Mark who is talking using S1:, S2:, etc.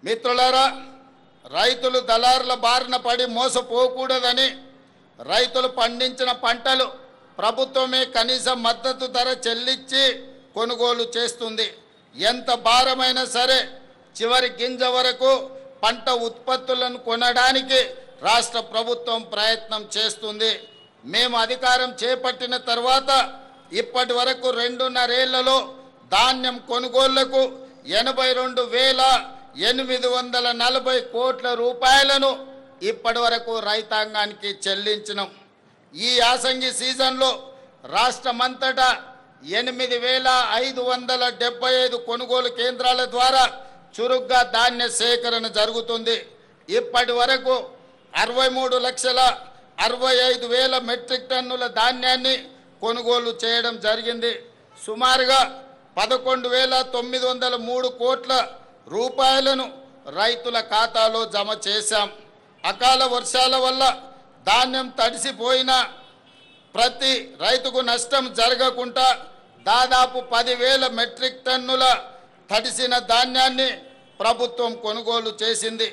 S1: మిత్రులారా, రైతులు దళారుల బారిన పడి మోసపోకూడదని రైతులు పండించిన పంటలు ప్రభుత్వమే కనీస మద్దతు ధర చెల్లించి కొనుగోలు చేస్తుంది. ఎంత భారమైనా సరే చివరి గింజ వరకు పంట ఉత్పత్తులను కొనడానికి రాష్ట్ర ప్రభుత్వం ప్రయత్నం చేస్తుంది. మేము అధికారం చేపట్టిన తర్వాత ఇప్పటి వరకు 2.5 ఏళ్లలో ధాన్యం కొనుగోళ్లకు 82,840 కోట్ల రూపాయలను ఇప్పటి వరకు రైతాంగానికి చెల్లించినాం. ఈ యాసంగి సీజన్లో రాష్ట్రమంతటా 8,575 కొనుగోలు కేంద్రాల ద్వారా చురుగ్గా ధాన్య సేకరణ జరుగుతుంది. ఇప్పటి వరకు 63,65,000 మెట్రిక్ టన్నుల ధాన్యాన్ని కొనుగోలు చేయడం జరిగింది. సుమారుగా 11,903 కోట్ల రూపాయలను రైతుల ఖాతాలో జమ చేశాం. అకాల వర్షాల వల్ల ధాన్యం తడిసిపోయినా ప్రతి రైతుకు నష్టం జరగకుండా దాదాపు 10,000 మెట్రిక్ టన్నుల తడిసిన ధాన్యాన్ని ప్రభుత్వం కొనుగోలు చేసింది.